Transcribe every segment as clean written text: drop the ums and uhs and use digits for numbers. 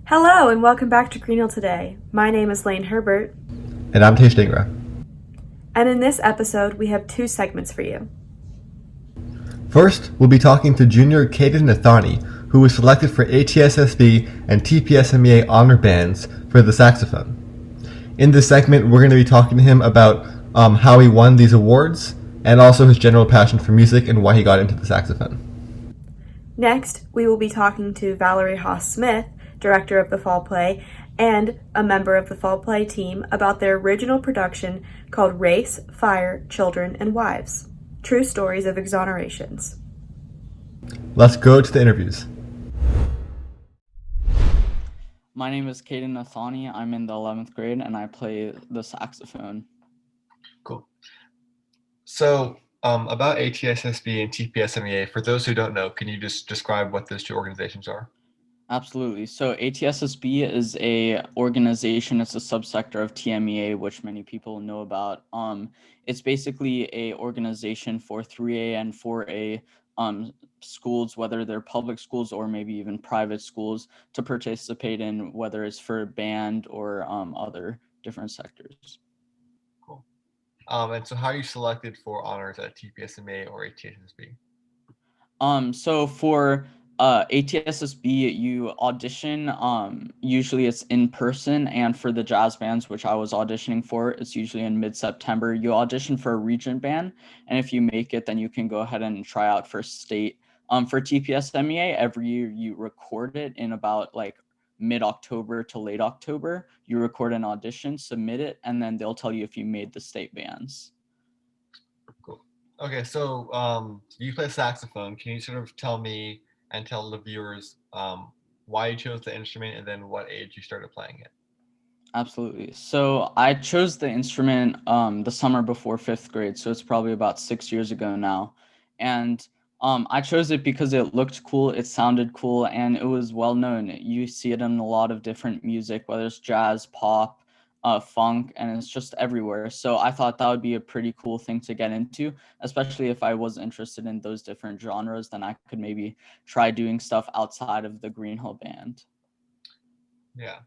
Hello and welcome back to Greenhill Today. My name is Lane Herbert. And I'm Tej Dingra. And in this episode, we have two segments for you. First, we'll be talking to junior Caden Nathani, who was selected for ATSSB and TPSMEA honor bands for the saxophone. In this segment, we're going to be talking to him about how he won these awards and also his general passion for music and why he got into the saxophone. Next, we will be talking to Valerie Haas-Smith, director of the Fall Play, and a member of the Fall Play team about their original production called Race, Fire, Children, and Wives, True Stories of Exonerations. Let's go to the interviews. My name is Caden Nathani. I'm in the 11th grade and I play the saxophone. Cool. So, about ATSSB and TPSMEA, for those who don't know, can you just describe what those two organizations are? Absolutely. So ATSSB is a organization, it's a subsector of TMEA, which many people know about. It's basically a organization for 3A and 4A schools, whether they're public schools or maybe even private schools, to participate in, whether it's for band or other different sectors. Cool. And so how are you selected for honors at TPSMA or ATSSB? So for ATSSB, you audition, usually it's in person, and for the jazz bands, which I was auditioning for, it's usually in mid-September. You audition for a region band, and if you make it, then you can go ahead and try out for state. For TPSMEA, every year you record it in about like mid-October to late October. You record an audition, submit it, and then they'll tell you if you made the state bands. Cool. Okay, so you play saxophone. Can you sort of tell me and tell the viewers why you chose the instrument and then what age you started playing it? Absolutely. So I chose the instrument the summer before 5th grade, so it's probably about 6 years ago now. And I chose it because it looked cool, it sounded cool, and it was well known. You see it in a lot of different music, whether it's jazz, pop, funk, and it's just everywhere. So I thought that would be a pretty cool thing to get into, especially if I was interested in those different genres, then I could maybe try doing stuff outside of the Greenhill band. Yeah.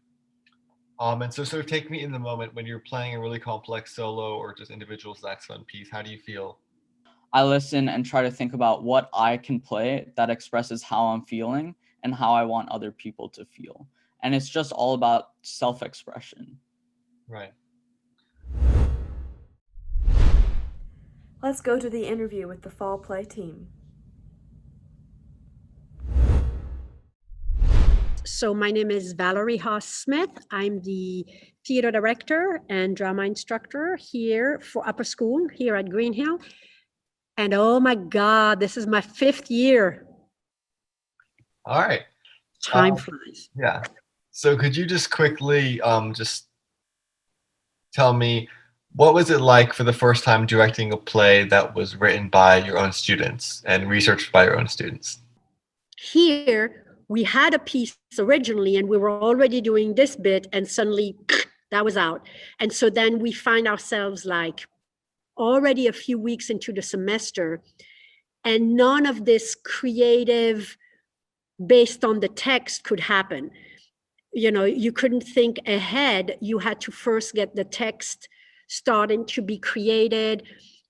And so sort of take me in the moment when you're playing a really complex solo or just individual saxophone piece. How do you feel? I listen and try to think about what I can play that expresses how I'm feeling and how I want other people to feel. And it's just all about self-expression. Right. Let's go to the interview with the Fall Play team. So my name is Valerie Haas-Smith. I'm the theater director and drama instructor here for upper school here at Greenhill. And oh my God, this is my 5th year. All right. Time flies. Yeah. So could you just quickly just tell me, what was it like for the first time directing a play that was written by your own students and researched by your own students? Here, we had a piece originally and we were already doing this bit and suddenly that was out. And so then we find ourselves like already a few weeks into the semester and none of this creative based on the text could happen. You know, you couldn't think ahead. You had to first get the text starting to be created.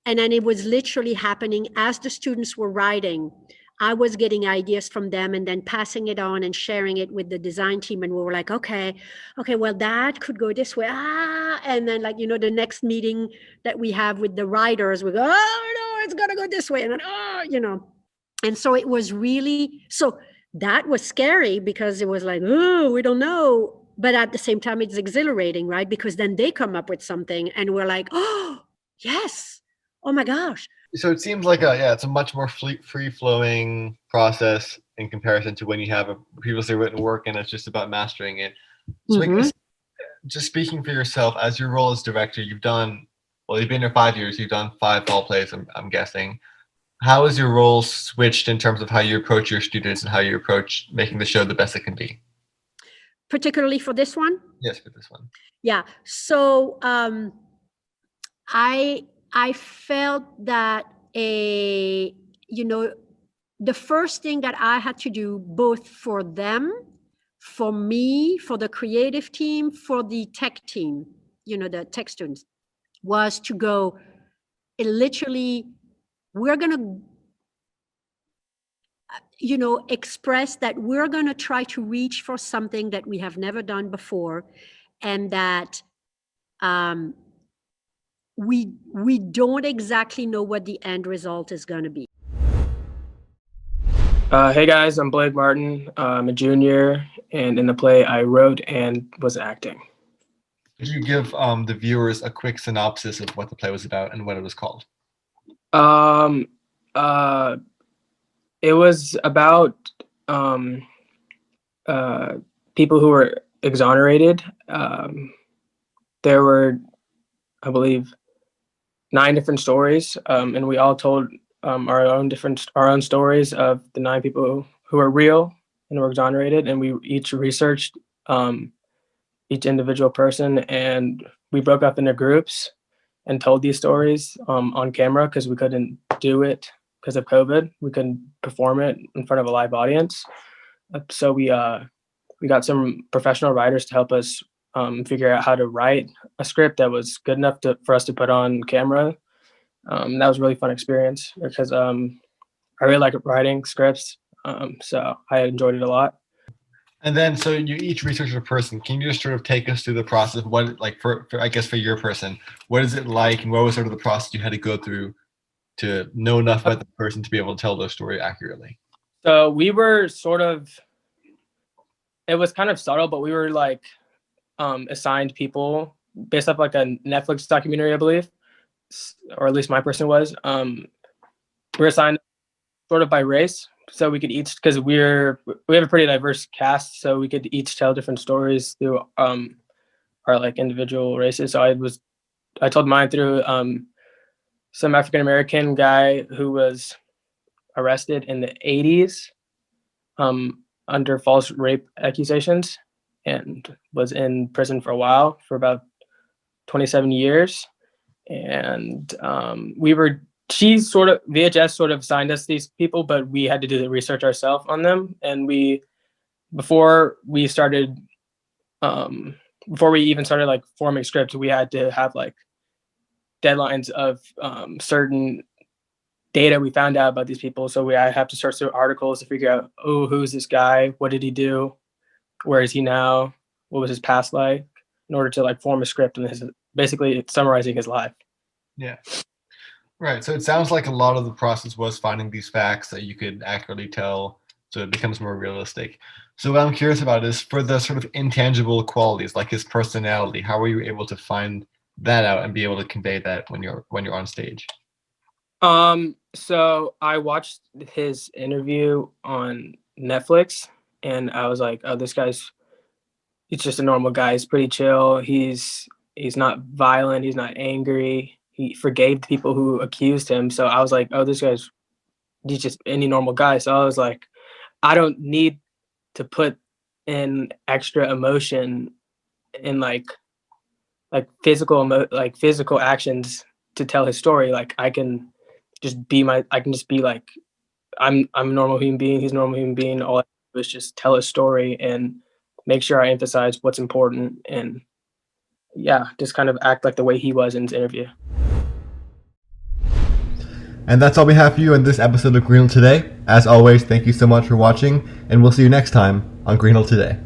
And then it was literally happening as the students were writing. I was getting ideas from them and then passing it on and sharing it with the design team. And we were like, okay, well, that could go this way. And then like, you know, the next meeting that we have with the writers, we go, oh no, it's gonna go this way. And then, you know, and so it was really, so that was scary because it was like, oh, we don't know. But at the same time, it's exhilarating, right? Because then they come up with something and we're like, oh, yes. Oh my gosh. So it seems like it's a much more free-flowing process in comparison to when you have a previously written work and it's just about mastering it. So I guess, just speaking for yourself, as your role as director, you've been here 5 years, you've done 5 fall plays, I'm guessing. how has your role switched in terms of how you approach your students and how you approach making the show the best it can be? Particularly for this one? Yes, for this one. Yeah. So I felt that the first thing that I had to do, both for them, for me, for the creative team, for the tech team, the tech students, was to go, literally, we're going to express that we're going to try to reach for something that we have never done before, and that we don't exactly know what the end result is going to be. Hey guys, I'm Blake Martin. I'm a junior, and in the play I wrote and was acting. Could you give the viewers a quick synopsis of what the play was about and what it was called? It was about people who were exonerated. There were, I believe, 9 different stories, and we all told our own stories of the 9 people who are real and were exonerated, and we each researched each individual person, and we broke up into groups and told these stories on camera because we couldn't do it because of COVID. We couldn't perform it in front of a live audience, so we got some professional writers to help us figure out how to write a script that was good enough for us to put on camera. That was a really fun experience because I really like writing scripts, so I enjoyed it a lot. And then, so you each researched a person. Can you just sort of take us through the process? What, like, for I guess for your person, what is it like, and what was sort of the process you had to go through to know enough about the person to be able to tell their story accurately? So we were it was kind of subtle, but we were like assigned people based off like a Netflix documentary, I believe, or at least my person was. We were assigned sort of by race, so we could each, because we have a pretty diverse cast, so we could each tell different stories through our like individual races. So I told mine through some African American guy who was arrested in the 80s under false rape accusations and was in prison for a while, for about 27 years. And VHS sort of assigned us these people, but we had to do the research ourselves on them. And before we even started like forming scripts, we had to have like deadlines of certain data we found out about these people. So I have to search through articles to figure out, oh, who's this guy? What did he do? Where is he now? What was his past like? In order to like form a script, and basically summarizing his life. Yeah. Right. So it sounds like a lot of the process was finding these facts that you could accurately tell, so it becomes more realistic. So what I'm curious about is, for the sort of intangible qualities like his personality, how were you able to find that out and be able to convey that when you're on stage? So I watched his interview on Netflix, and I was like, oh, he's just a normal guy. He's pretty chill. He's not violent. He's not angry. He forgave the people who accused him. So I was like, oh, he's just any normal guy. So I was like, I don't need to put in extra emotion in like physical actions to tell his story. Like I can just be like, I'm a normal human being. He's a normal human being. All I do is just tell a story and make sure I emphasize what's important, and just kind of act like the way he was in his interview. And that's all we have for you in this episode of Greenhill Today. As always, thank you so much for watching, and we'll see you next time on Greenhill Today.